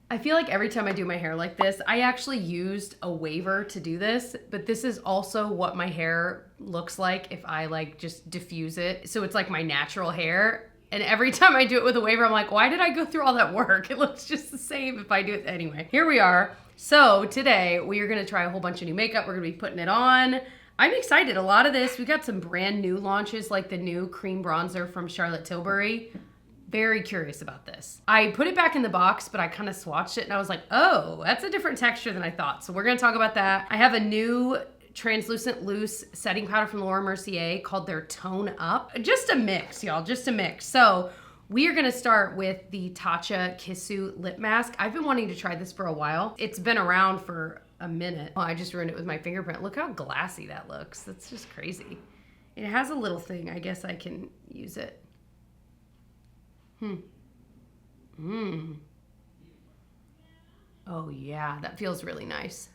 I feel like every time I do my hair like this, I actually used a waver to do this, but this is also what my hair looks like if I like just diffuse it. So it's like my natural hair. And every time I do it with a waver, I'm like, why did I go through all that work? It looks just the same if I do it. Anyway, here we are. So today we are gonna try a whole bunch of new makeup. We're gonna be putting it on. I'm excited. A lot of this, we got some brand new launches, like the new cream bronzer from Charlotte Tilbury. Very curious about this. I put it back in the box, but I kind of swatched it and I was like, oh, that's a different texture than I thought. So we're gonna talk about that. I have a new translucent loose setting powder from Laura Mercier called their Tone Up. Just a mix, y'all, just a mix. So we are gonna start with the Tatcha Kissu lip mask. I've been wanting to try this for a while. It's been around for a minute. Oh, I just ruined it with my fingerprint. Look how glassy that looks. That's just crazy. It has a little thing. I guess I can use it. Oh yeah, that feels really nice.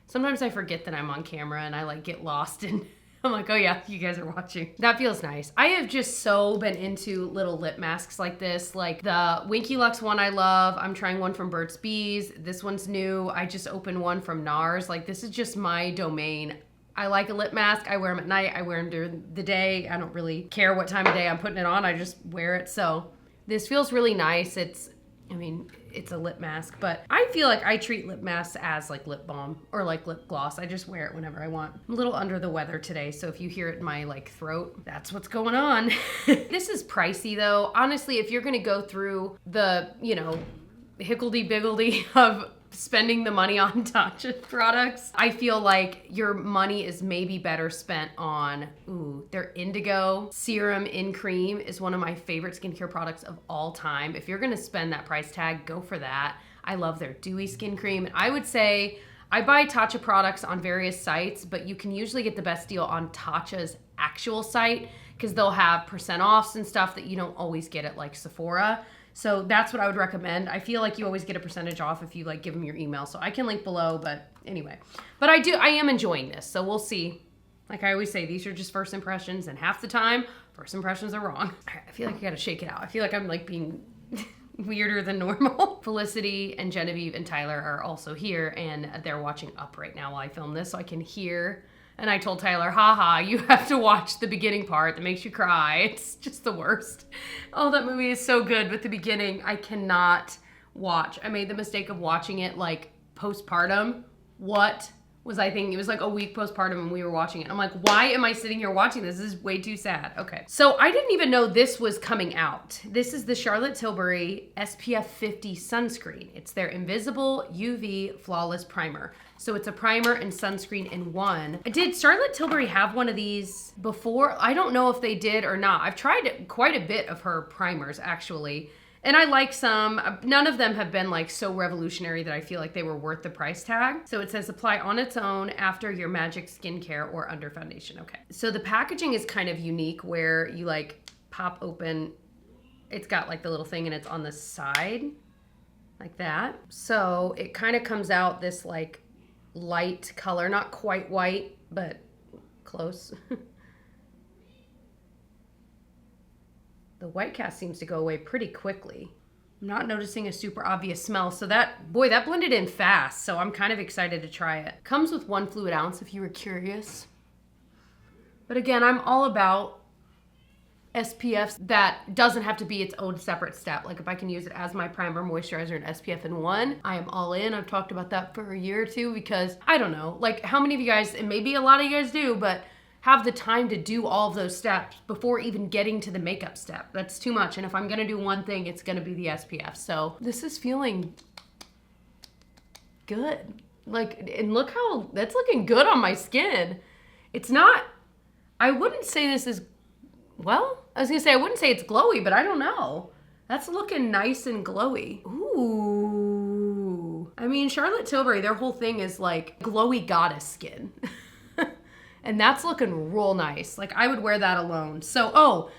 Sometimes I forget that I'm on camera and I like get lost and I'm like, oh yeah, you guys are watching. That feels nice. I have just so been into little lip masks like this, like the Winky Lux one I love. I'm trying one from Burt's Bees. This one's new. I just opened one from NARS. Like this is just my domain. I like a lip mask. I wear them at night. I wear them during the day. I don't really care what time of day I'm putting it on. I just wear it. So this feels really nice. It's a lip mask, but I feel like I treat lip masks as like lip balm or like lip gloss. I just wear it whenever I want. I'm a little under the weather today, so if you hear it in my like throat, that's what's going on. This is pricey though. Honestly, if you're gonna go through the, higgledy-biggledy of spending the money on Tatcha products, I feel like your money is maybe better spent on, their Indigo Serum in Cream is one of my favorite skincare products of all time. If you're gonna spend that price tag, go for that. I love their Dewy Skin Cream. And I would say, I buy Tatcha products on various sites, but you can usually get the best deal on Tatcha's actual site because they'll have % offs and stuff that you don't always get at like Sephora. So that's what I would recommend. I feel like you always get a % off if you like give them your email. So I can link below, but anyway. But I am enjoying this. So we'll see. Like I always say, these are just first impressions and half the time, first impressions are wrong. All right, I feel like I gotta shake it out. I feel like I'm like being weirder than normal. Felicity and Genevieve and Tyler are also here and they're watching Up right now while I film this so I can hear. And I told Tyler, haha, you have to watch the beginning part that makes you cry. It's just the worst. Oh, that movie is so good, but the beginning I cannot watch. I made the mistake of watching it like postpartum. What was I thinking? It was like a week postpartum and we were watching it. I'm like, why am I sitting here watching this? This is way too sad. Okay. So I didn't even know this was coming out. This is the Charlotte Tilbury SPF 50 sunscreen. It's their invisible UV flawless primer. So it's a primer and sunscreen in one. Did Charlotte Tilbury have one of these before? I don't know if they did or not. I've tried quite a bit of her primers actually. And I like some. None of them have been like so revolutionary that I feel like they were worth the price tag. So it says apply on its own after your magic skincare or under foundation. Okay. So the packaging is kind of unique where you like pop open. It's got like the little thing and it's on the side like that. So it kind of comes out this like light color, not quite white, but close. The white cast seems to go away pretty quickly. I'm not noticing a super obvious smell. So that blended in fast. So I'm kind of excited to try it. Comes with 1 fluid ounce if you were curious. But again, I'm all about SPFs that doesn't have to be its own separate step. Like if I can use it as my primer, moisturizer, and SPF in one, I am all in. I've talked about that for a year or two because I don't know, like how many of you guys, and maybe a lot of you guys do, but have the time to do all of those steps before even getting to the makeup step. That's too much. And if I'm gonna do one thing, it's gonna be the SPF. So this is feeling good. Like, and look how that's looking good on my skin. It's not, I wouldn't say this is, well, I was gonna say I wouldn't say it's glowy, but I don't know. That's looking nice and glowy. Ooh. I mean, Charlotte Tilbury, their whole thing is like glowy goddess skin. And that's looking real nice. Like I would wear that alone. So,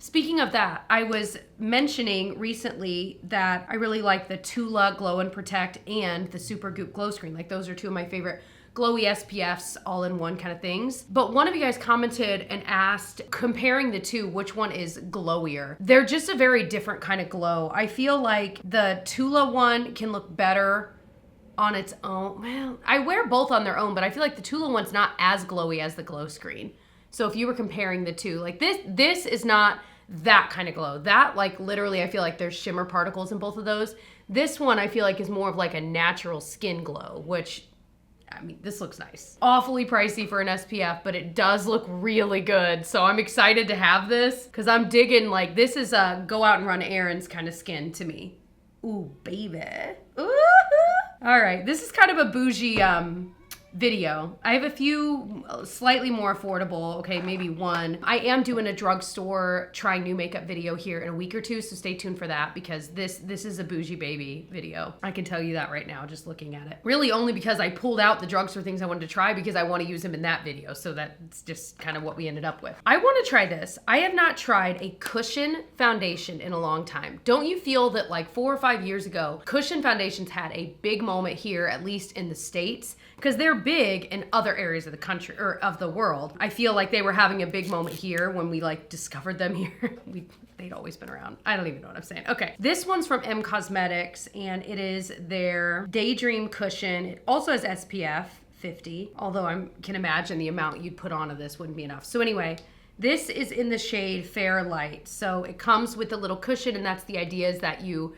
speaking of that, I was mentioning recently that I really like the Tula Glow and Protect and the Super Goop Glow Screen. Like those are two of my favorite glowy SPFs all in one kind of things. But one of you guys commented and asked, comparing the two, which one is glowier? They're just a very different kind of glow. I feel like the Tula one can look better on its own. Well, I wear both on their own, but I feel like the Tula one's not as glowy as the glow screen. So if you were comparing the two, like this is not that kind of glow. That, like, literally, I feel like there's shimmer particles in both of those. This one I feel like is more of like a natural skin glow, which, I mean, this looks nice. Awfully pricey for an SPF, but it does look really good. So I'm excited to have this because I'm digging, like, this is a go out and run errands kind of skin to me. Ooh, baby. Ooh. All right, this is kind of a bougie video. I have a few slightly more affordable, okay, maybe one. I am doing a drugstore trying new makeup video here in a week or two, so stay tuned for that because this is a bougie baby video. I can tell you that right now, just looking at it. Really only because I pulled out the drugstore things I wanted to try because I want to use them in that video, so that's just kind of what we ended up with. I want to try this. I have not tried a cushion foundation in a long time. Don't you feel that like 4 or 5 years ago, cushion foundations had a big moment here, at least in the States, because they're big in other areas of the country or of the world. I feel like they were having a big moment here when we like discovered them here. They'd always been around. I don't even know what I'm saying. Okay, this one's from M Cosmetics and it is their Daydream cushion. It also has SPF 50, although I can imagine the amount you'd put onto this wouldn't be enough. So anyway, this is in the shade Fair Light. So it comes with a little cushion, and that's the idea, is that you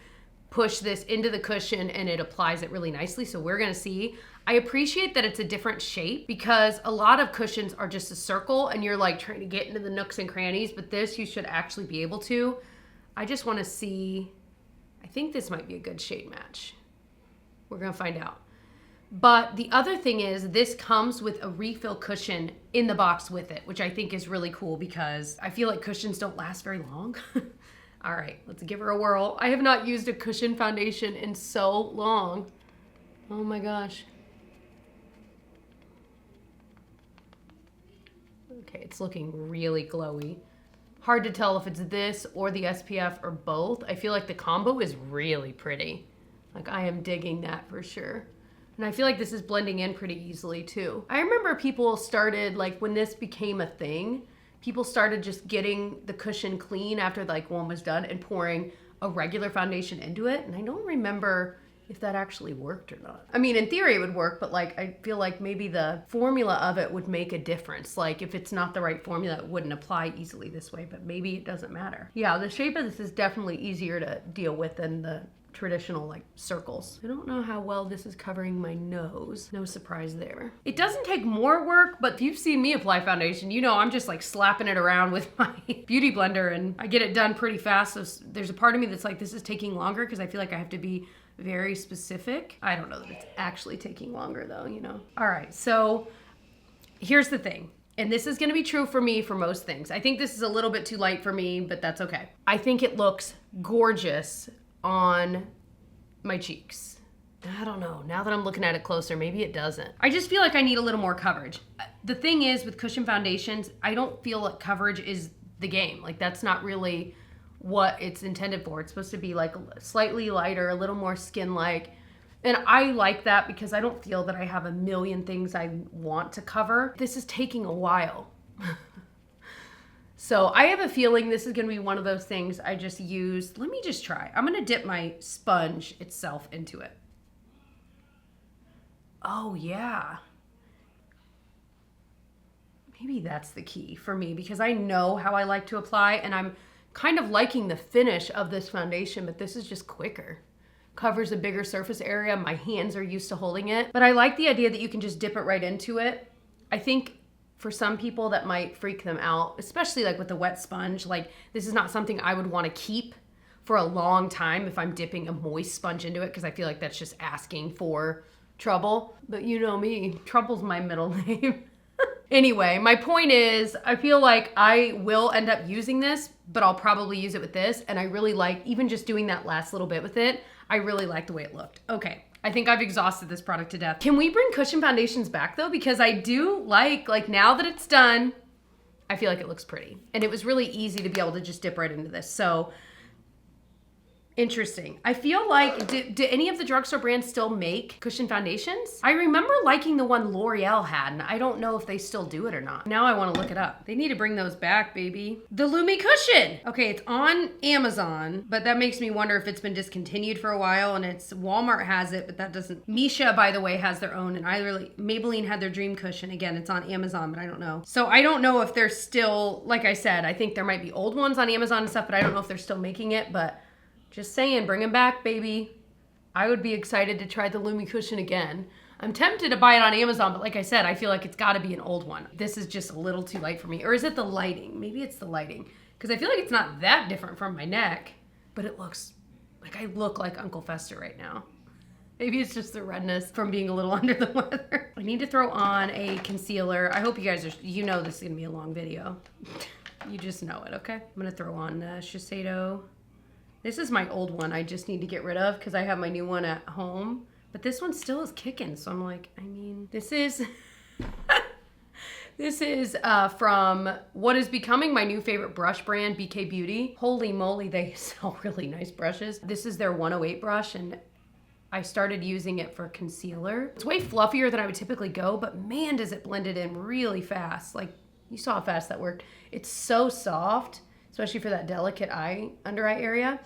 push this into the cushion and it applies it really nicely. So we're gonna see. I appreciate that it's a different shape because a lot of cushions are just a circle and you're like trying to get into the nooks and crannies, but this you should actually be able to. I just wanna see, I think this might be a good shade match. We're gonna find out. But the other thing is this comes with a refill cushion in the box with it, which I think is really cool because I feel like cushions don't last very long. All right, let's give her a whirl. I have not used a cushion foundation in so long. Oh my gosh. Okay, it's looking really glowy. Hard to tell if it's this or the SPF or both. I feel like the combo is really pretty. Like, I am digging that for sure. And I feel like this is blending in pretty easily too. I remember people started, like when this became a thing, people started just getting the cushion clean after like one was done and pouring a regular foundation into it. And I don't remember if that actually worked or not. I mean, in theory it would work, but like, I feel like maybe the formula of it would make a difference. Like if it's not the right formula, it wouldn't apply easily this way, but maybe it doesn't matter. Yeah, the shape of this is definitely easier to deal with than the traditional like circles. I don't know how well this is covering my nose. No surprise there. It doesn't take more work, but if you've seen me apply foundation, you know I'm just like slapping it around with my beauty blender and I get it done pretty fast. So there's a part of me that's like, this is taking longer because I feel like I have to be very specific. I don't know that it's actually taking longer though, you know. All right, so here's the thing. And this is gonna be true for me for most things. I think this is a little bit too light for me, but that's okay. I think it looks gorgeous on my cheeks. I don't know, now that I'm looking at it closer, maybe it doesn't. I just feel like I need a little more coverage. The thing is with cushion foundations, I don't feel like coverage is the game. Like that's not really what it's intended for. It's supposed to be like slightly lighter, a little more skin-like. And I like that because I don't feel that I have a million things I want to cover. This is taking a while. So I have a feeling this is gonna be one of those things I just use. Let me just try. I'm gonna dip my sponge itself into it. Oh yeah. Maybe that's the key for me because I know how I like to apply and I'm kind of liking the finish of this foundation, but this is just quicker. Covers a bigger surface area. My hands are used to holding it, but I like the idea that you can just dip it right into it. I think for some people that might freak them out, especially like with the wet sponge. Like this is not something I would want to keep for a long time if I'm dipping a moist sponge into it because I feel like that's just asking for trouble. But you know me, trouble's my middle name. Anyway, my point is I feel like I will end up using this, but I'll probably use it with this. And I really like even just doing that last little bit with it. I really like the way it looked. Okay. I think I've exhausted this product to death. Can we bring cushion foundations back though? Because I do like now that it's done, I feel like it looks pretty. And it was really easy to be able to just dip right into this. So Interesting. I feel like, do any of the drugstore brands still make cushion foundations? I remember liking the one L'Oreal had, and I don't know if they still do it or not. Now I want to look it up. They need to bring those back, baby. The Lumi cushion. Okay, it's on Amazon, but that makes me wonder if it's been discontinued for a while, and it's Walmart has it, but that doesn't. Misha, by the way, has their own, and Maybelline had their dream cushion. Again, it's on Amazon, but I don't know. So I don't know if they're still, like I said, I think there might be old ones on Amazon and stuff, but I don't know if they're still making it, but just saying, bring them back, baby. I would be excited to try the Lumi cushion again. I'm tempted to buy it on Amazon, but like I said, I feel like it's gotta be an old one. This is just a little too light for me. Or is it the lighting? Maybe it's the lighting. Because I feel like it's not that different from my neck, but it looks like I look like Uncle Fester right now. Maybe it's just the redness from being a little under the weather. I need to throw on a concealer. I hope you guys you know this is gonna be a long video. You just know it, okay? I'm gonna throw on the Shiseido. This is my old one I just need to get rid of because I have my new one at home. But this one still is kicking. So I'm like, I mean, this is this is from what is becoming my new favorite brush brand, BK Beauty. Holy moly, they sell really nice brushes. This is their 108 brush, and I started using it for concealer. It's way fluffier than I would typically go, but man, does it blend it in really fast. Like, you saw how fast that worked. It's so soft, especially for that delicate under eye area.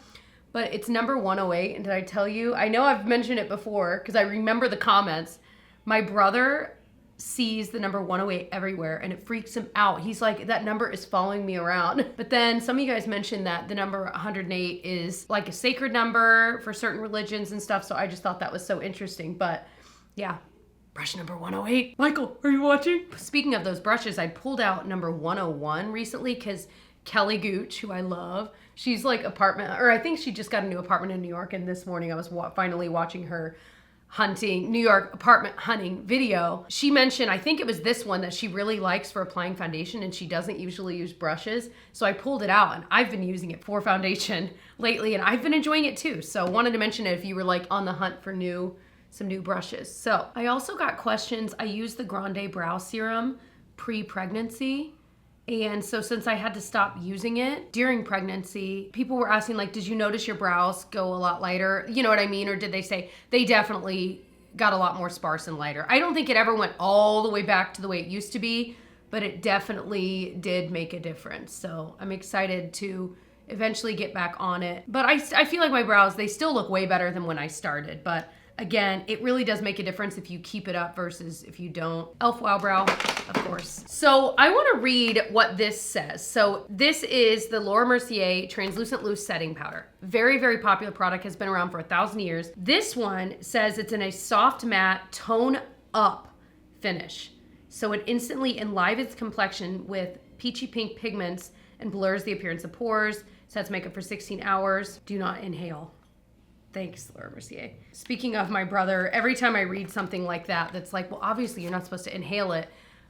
But it's number 108, and did I tell you? I know I've mentioned it before because I remember the comments. My brother sees the number 108 everywhere, and it freaks him out. He's like, that number is following me around. But then some of you guys mentioned that the number 108 is like a sacred number for certain religions and stuff, so I just thought that was so interesting. But yeah, brush number 108. Michael, are you watching? Speaking of those brushes, I pulled out number 101 recently because Kelly Gooch, who I love, she's like I think she just got a new apartment in New York, and this morning I was finally watching her New York apartment hunting video. She mentioned, I think it was this one that she really likes for applying foundation, and she doesn't usually use brushes. So I pulled it out, and I've been using it for foundation lately, and I've been enjoying it too. So wanted to mention it if you were like on the hunt for some new brushes. So I also got questions. I used the Grande Brow Serum pre-pregnancy. And so since I had to stop using it during pregnancy, people were asking, like, did you notice your brows go a lot lighter? You know what I mean? Or did they say they definitely got a lot more sparse and lighter? I don't think it ever went all the way back to the way it used to be, but it definitely did make a difference. So I'm excited to eventually get back on it. But I feel like my brows, they still look way better than when I started. But again, it really does make a difference if you keep it up versus if you don't. Elf Wow Brow, of course. So I want to read what this says. So this is the Laura Mercier Translucent Loose Setting Powder. Very, very popular product, has been around for 1,000 years. This one says it's in a soft matte tone up finish. So it instantly enlivens complexion with peachy pink pigments and blurs the appearance of pores. Sets makeup for 16 hours. Do not inhale. Thanks, Laura Mercier. Speaking of my brother, every time I read something like that, that's like, well, obviously you're not supposed to inhale it.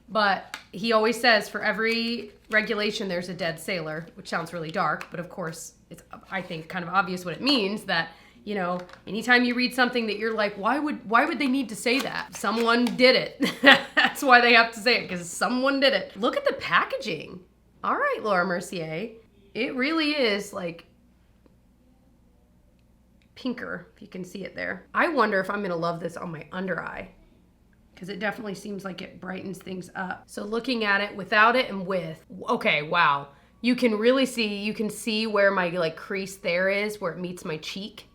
But he always says for every regulation, there's a dead sailor, which sounds really dark. But of course, it's, I think, kind of obvious what it means that, you know, anytime you read something that you're like, why would they need to say that? Someone did it. That's why they have to say it, because someone did it. Look at the packaging. All right, Laura Mercier. It really is like pinker, if you can see it there. I wonder if I'm gonna love this on my under eye, because it definitely seems like it brightens things up. So looking at it without it and with, okay, wow. You can really see, you can see where my like crease there is, where it meets my cheek.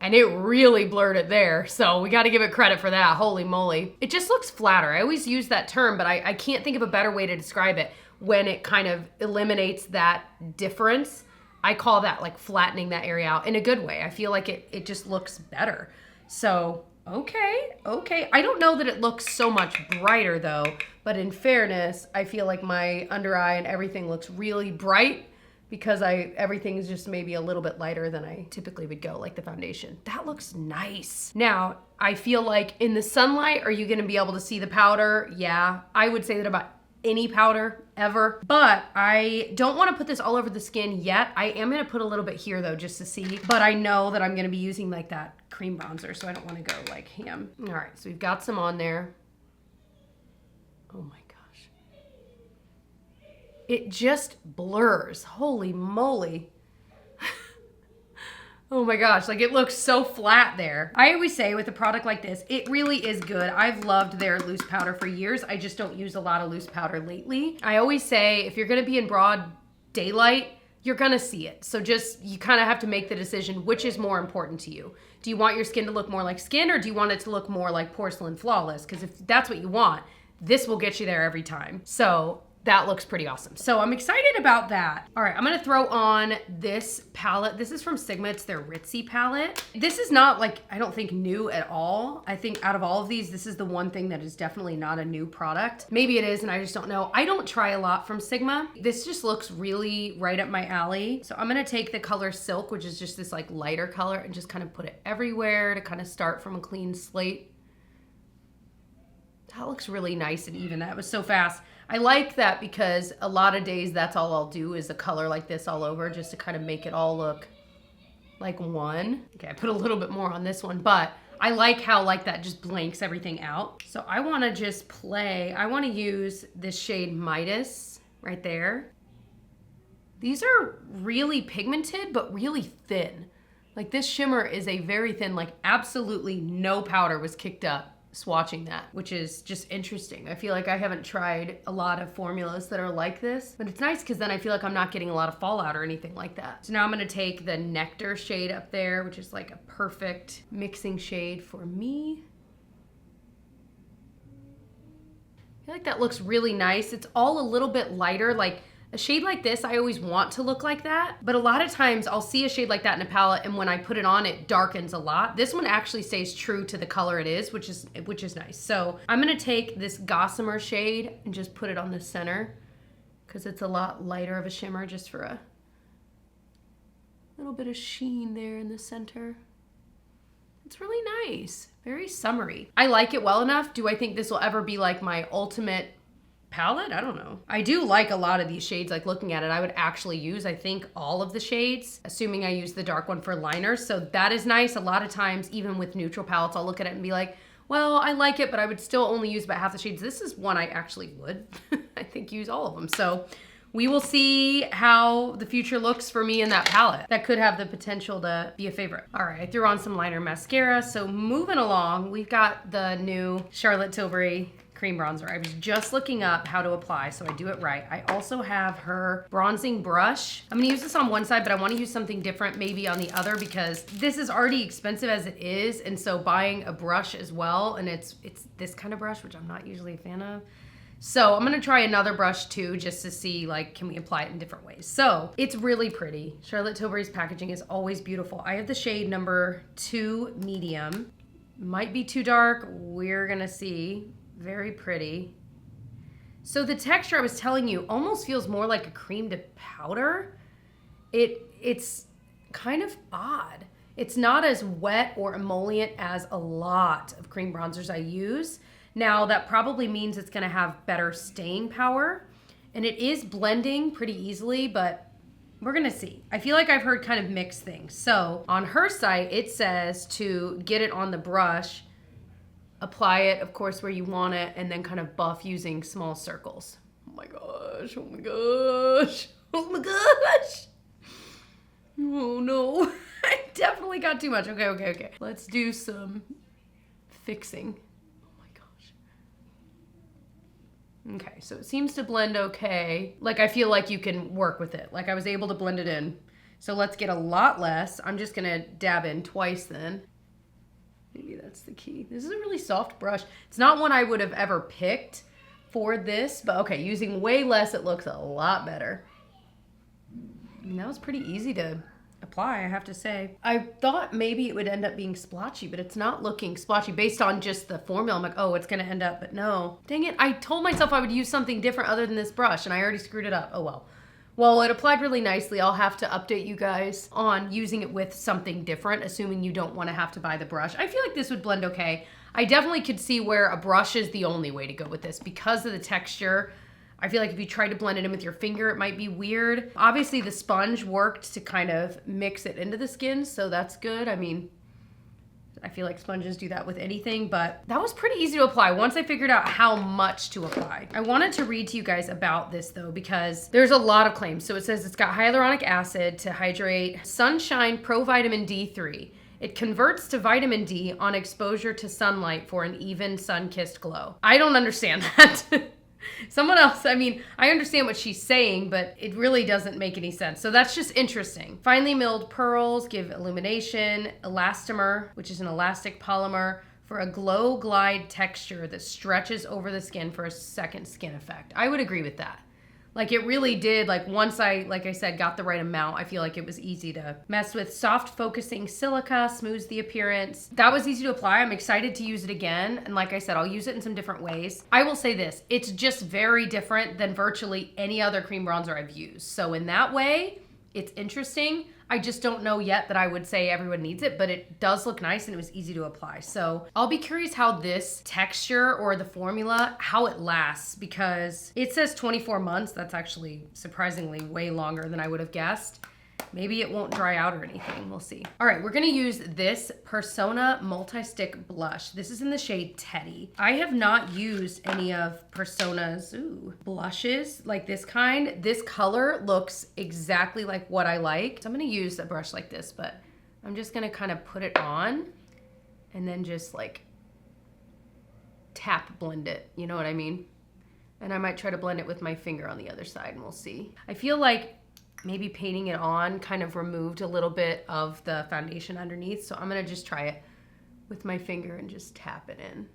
And it really blurred it there. So we gotta give it credit for that, holy moly. It just looks flatter. I always use that term, but I can't think of a better way to describe it when it kind of eliminates that difference. I call that like flattening that area out in a good way. I feel like it just looks better. So, okay. I don't know that it looks so much brighter though, but in fairness, I feel like my under eye and everything looks really bright because everything is just maybe a little bit lighter than I typically would go, like the foundation. That looks nice. Now, I feel like in the sunlight, are you gonna be able to see the powder? Yeah, I would say that about any powder ever, but I don't want to put this all over the skin yet. I am going to put a little bit here though, just to see, but I know that I'm going to be using like that cream bronzer, so I don't want to go like ham. All right, so we've got some on there. Oh my gosh. It just blurs, holy moly. Oh my gosh, like it looks so flat there. I always say with a product like this, it really is good. I've loved their loose powder for years. I just don't use a lot of loose powder lately. I always say if you're gonna be in broad daylight, you're gonna see it. So just, you kind of have to make the decision, which is more important to you. Do you want your skin to look more like skin, or do you want it to look more like porcelain flawless? Because if that's what you want, this will get you there every time. So that looks pretty awesome. So I'm excited about that. All right, I'm gonna throw on this palette. This is from Sigma, it's their Ritzy palette. This is not like, I don't think new at all. I think out of all of these, this is the one thing that is definitely not a new product. Maybe it is and I just don't know. I don't try a lot from Sigma. This just looks really right up my alley. So I'm gonna take the color Silk, which is just this like lighter color, and just kind of put it everywhere to kind of start from a clean slate. That looks really nice and even. That was so fast. I like that because a lot of days that's all I'll do is a color like this all over, just to kind of make it all look like one. Okay, I put a little bit more on this one, but I like how like that just blanks everything out. So I want to just play. I want to use this shade Midas right there. These are really pigmented, but really thin. Like this shimmer is a very thin, like absolutely no powder was kicked up swatching that, which is just interesting. I feel like I haven't tried a lot of formulas that are like this, but it's nice because then I feel like I'm not getting a lot of fallout or anything like that. So now I'm gonna take the Nectar shade up there, which is like a perfect mixing shade for me. I feel like that looks really nice. It's all a little bit lighter. Like a shade like this, I always want to look like that, but a lot of times I'll see a shade like that in a palette, and when I put it on, it darkens a lot. This one actually stays true to the color it is, which is nice. So I'm gonna take this Gossamer shade and just put it on the center because it's a lot lighter of a shimmer, just for a little bit of sheen there in the center. It's really nice, very summery. I like it well enough. Do I think this will ever be like my ultimate palette? I don't know. I do like a lot of these shades. Like looking at it, I would actually use, I think, all of the shades, assuming I use the dark one for liners. So that is nice. A lot of times, even with neutral palettes, I'll look at it and be like, well, I like it, but I would still only use about half the shades. This is one I actually would, I think, use all of them. So we will see how the future looks for me in that palette. That could have the potential to be a favorite. All right, I threw on some liner mascara. So moving along, we've got the new Charlotte Tilbury cream bronzer. I was just looking up how to apply so I do it right. I also have her bronzing brush. I'm gonna use this on one side, but I wanna use something different maybe on the other because this is already expensive as it is, and so buying a brush as well, and it's this kind of brush, which I'm not usually a fan of. So I'm gonna try another brush too, just to see like, can we apply it in different ways? So it's really pretty. Charlotte Tilbury's packaging is always beautiful. I have the shade number 2 medium. Might be too dark, we're gonna see. Very pretty. So the texture I was telling you almost feels more like a cream to powder. It's kind of odd. It's not as wet or emollient as a lot of cream bronzers I use. Now that probably means it's gonna have better staying power, and it is blending pretty easily, but we're gonna see. I feel like I've heard kind of mixed things. So on her site, it says to get it on the brush, apply it, of course, where you want it, and then kind of buff using small circles. Oh my gosh, oh my gosh, oh my gosh. Oh no, I definitely got too much. Okay. Let's do some fixing. Oh my gosh. Okay, so it seems to blend okay. Like I feel like you can work with it. Like I was able to blend it in. So let's get a lot less. I'm just gonna dab in twice then. Maybe that's the key. This is a really soft brush. It's not one I would have ever picked for this, but okay, using way less, it looks a lot better. I mean, that was pretty easy to apply, I have to say. I thought maybe it would end up being splotchy, but it's not looking splotchy based on just the formula. I'm like, oh, it's gonna end up, but no. Dang it, I told myself I would use something different other than this brush, and I already screwed it up. Oh well. Well, it applied really nicely. I'll have to update you guys on using it with something different, assuming you don't want to have to buy the brush. I feel like this would blend okay. I definitely could see where a brush is the only way to go with this because of the texture. I feel like if you tried to blend it in with your finger, it might be weird. Obviously, the sponge worked to kind of mix it into the skin, so that's good. I mean, I feel like sponges do that with anything, but that was pretty easy to apply once I figured out how much to apply. I wanted to read to you guys about this though, because there's a lot of claims. So it says it's got hyaluronic acid to hydrate, sunshine pro vitamin D3. It converts to vitamin D on exposure to sunlight for an even sun-kissed glow. I don't understand that. Someone else, I mean, I understand what she's saying, but it really doesn't make any sense. So that's just interesting. Finely milled pearls give illumination, elastomer, which is an elastic polymer, for a glow glide texture that stretches over the skin for a second skin effect. I would agree with that. Like it really did, like once I, like I said, got the right amount, I feel like it was easy to mess with. Soft focusing silica smooths the appearance. That was easy to apply. I'm excited to use it again. And like I said, I'll use it in some different ways. I will say this, it's just very different than virtually any other cream bronzer I've used. So in that way, it's interesting. I just don't know yet that I would say everyone needs it, but it does look nice and it was easy to apply. So I'll be curious how this texture or the formula, how it lasts, because it says 24 months. That's actually surprisingly way longer than I would have guessed. Maybe it won't dry out or anything. We'll see. All right, we're gonna use this Persona Multi-Stick Blush. This is in the shade Teddy. I have not used any of Persona's blushes like this kind. This color looks exactly like what I like. So I'm gonna use a brush like this, but I'm just gonna kind of put it on and then just like tap blend it. You know what I mean? And I might try to blend it with my finger on the other side and we'll see. I feel like maybe painting it on kind of removed a little bit of the foundation underneath. So I'm gonna just try it with my finger and just tap it in.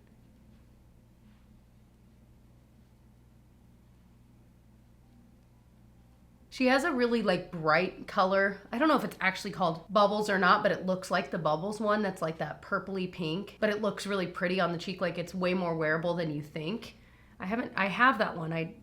She has a really like bright color. I don't know if it's actually called Bubbles or not, but it looks like the Bubbles one. That's like that purpley pink, but it looks really pretty on the cheek. Like it's way more wearable than you think. I have that one. I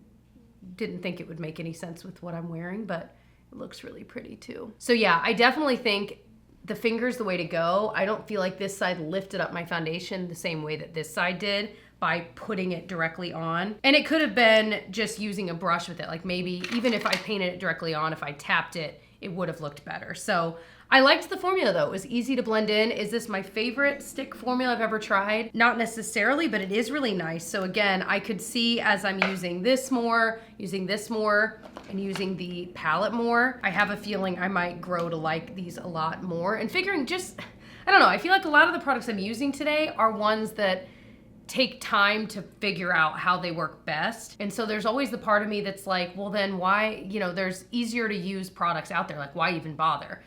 didn't think it would make any sense with what I'm wearing, but it looks really pretty too. So yeah, I definitely think the finger's the way to go. I don't feel like this side lifted up my foundation the same way that this side did by putting it directly on. And it could have been just using a brush with it. Like maybe even if I painted it directly on, if I tapped it, it would have looked better. So I liked the formula though. It was easy to blend in. Is this my favorite stick formula I've ever tried? Not necessarily, but it is really nice. So again, I could see as I'm using this more, and using the palette more, I have a feeling I might grow to like these a lot more. And figuring just, I don't know, I feel like a lot of the products I'm using today are ones that take time to figure out how they work best. And so there's always the part of me that's like, well then why, you know, there's easier to use products out there, like why even bother?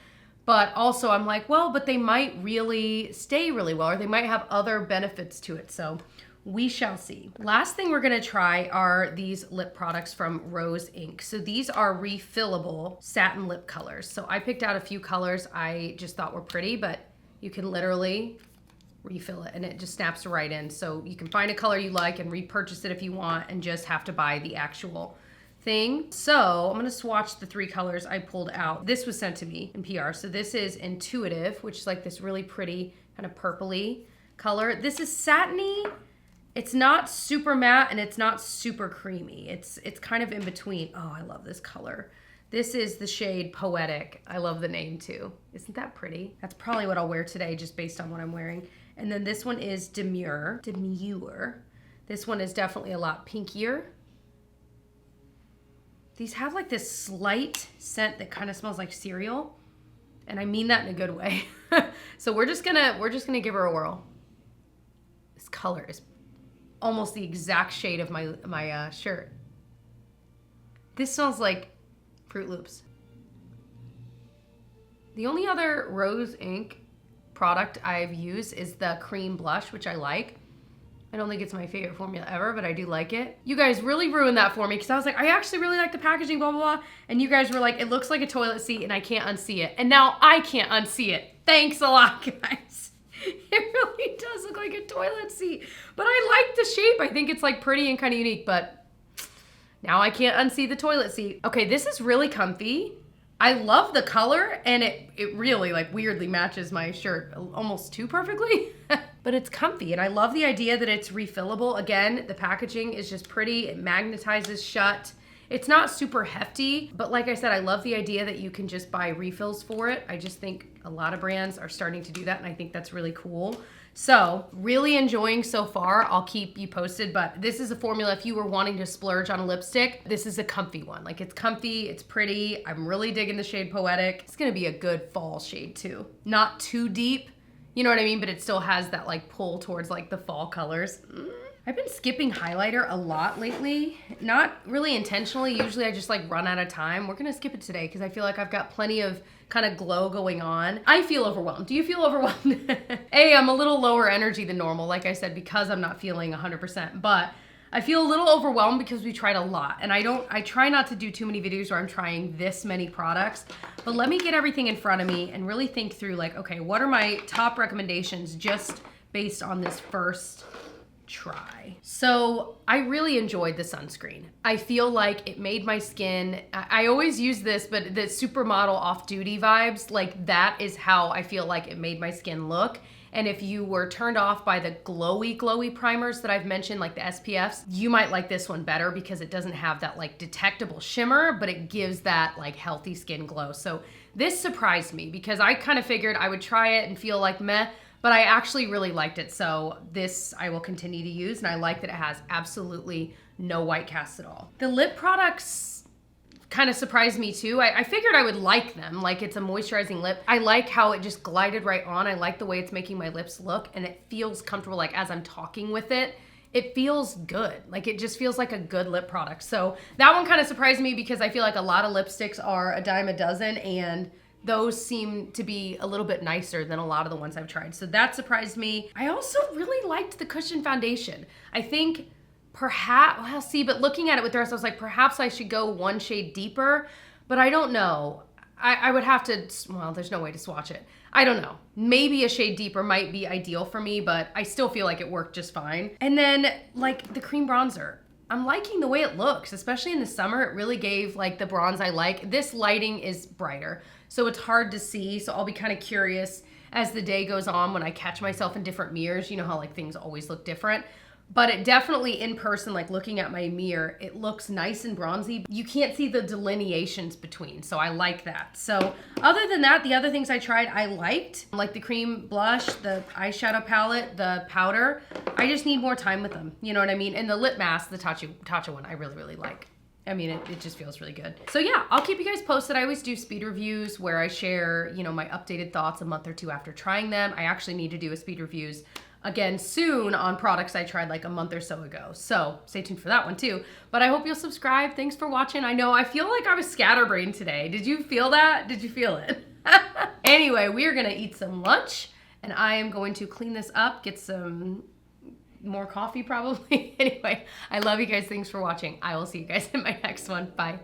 But also I'm like, well, but they might really stay really well, or they might have other benefits to it. So we shall see. Last thing we're gonna try are these lip products from Rose Inc. So these are refillable satin lip colors. So I picked out a few colors I just thought were pretty, but you can literally refill it and it just snaps right in. So you can find a color you like and repurchase it if you want and just have to buy the actual thing. So I'm gonna swatch the three colors I pulled out. This was sent to me in PR. So this is Intuitive, which is like this really pretty kind of purpley color. This is satiny. It's not super matte and it's not super creamy. It's kind of in between. Oh, I love this color. This is the shade Poetic. I love the name too. Isn't that pretty? That's probably what I'll wear today just based on what I'm wearing. And then this one is Demure. This one is definitely a lot pinkier. These have like this slight scent that kind of smells like cereal. And I mean that in a good way. So we're just gonna give her a whirl. This color is almost the exact shade of my shirt. This smells like Fruit Loops. The only other Rose Inc. product I've used is the cream blush, which I like. I don't think it's my favorite formula ever, but I do like it. You guys really ruined that for me because I was like, I actually really like the packaging, blah, blah, blah. And you guys were like, it looks like a toilet seat and I can't unsee it. And now I can't unsee it. Thanks a lot, guys. It really does look like a toilet seat. But I like the shape. I think it's like pretty and kind of unique, but now I can't unsee the toilet seat. Okay, this is really comfy. I love the color and it really like weirdly matches my shirt almost too perfectly. But it's comfy and I love the idea that it's refillable. Again, the packaging is just pretty. It magnetizes shut. It's not super hefty, but like I said, I love the idea that you can just buy refills for it. I just think A lot of brands are starting to do that, and I think that's really cool. So really enjoying so far. I'll keep you posted, but this is a formula if you were wanting to splurge on a lipstick. This is a comfy one. Like, it's comfy, it's pretty. I'm really digging the shade Poetic. It's gonna be a good fall shade too. Not too deep, you know what I mean? But it still has that like pull towards like the fall colors. I've been skipping highlighter a lot lately. Not really intentionally. Usually I just like run out of time. We're gonna skip it today because I feel like I've got plenty of kind of glow going on. I feel overwhelmed. Do you feel overwhelmed? I'm a little lower energy than normal, like I said, because I'm not feeling 100%, but I feel a little overwhelmed because we tried a lot, and I try not to do too many videos where I'm trying this many products, but let me get everything in front of me and really think through like, okay, what are my top recommendations just based on this first try. So I really enjoyed the sunscreen. I feel like it made my skin, I always use this, but the supermodel off-duty vibes, like that is how I feel like it made my skin look. And if you were turned off by the glowy primers that I've mentioned, like the SPFs, you might like this one better because it doesn't have that like detectable shimmer, but it gives that like healthy skin glow. So this surprised me because I kind of figured I would try it and feel like meh, but I actually really liked it. So this I will continue to use, and I like that it has absolutely no white cast at all. The lip products kind of surprised me too. I figured I would like them, like it's a moisturizing lip. I like how it just glided right on. I like the way it's making my lips look, and it feels comfortable, like as I'm talking with it, it feels good. Like it just feels like a good lip product. So that one kind of surprised me because I feel like a lot of lipsticks are a dime a dozen, and those seem to be a little bit nicer than a lot of the ones I've tried. So that surprised me. I also really liked the cushion foundation. I think perhaps, well, see, but looking at it with the rest, I was like, perhaps I should go one shade deeper, but I don't know. I would have to, well, there's no way to swatch it. I don't know. Maybe a shade deeper might be ideal for me, but I still feel like it worked just fine. And then like the cream bronzer. I'm liking the way it looks, especially in the summer. It really gave like the bronze I like. This lighting is brighter, so it's hard to see. So I'll be kind of curious as the day goes on when I catch myself in different mirrors. You know how like things always look different. But it definitely in person, like looking at my mirror, it looks nice and bronzy. You can't see the delineations between, so I like that. So other than that, the other things I tried, I liked, like the cream blush, the eyeshadow palette, the powder. I just need more time with them, you know what I mean? And the lip mask, the tatcha one, I really like. I mean, it just feels really good. So yeah, I'll keep you guys posted. I always do speed reviews where I share, you know, my updated thoughts a month or two after trying them. I actually need to do a speed reviews again soon on products I tried like a month or so ago. So stay tuned for that one too. But I hope you'll subscribe. Thanks for watching. I know I feel like I was scatterbrained today. Did you feel that? Did you feel it? Anyway, we are gonna eat some lunch, and I am going to clean this up, get some more coffee probably. Anyway, I love you guys. Thanks for watching. I will see you guys in my next one. Bye.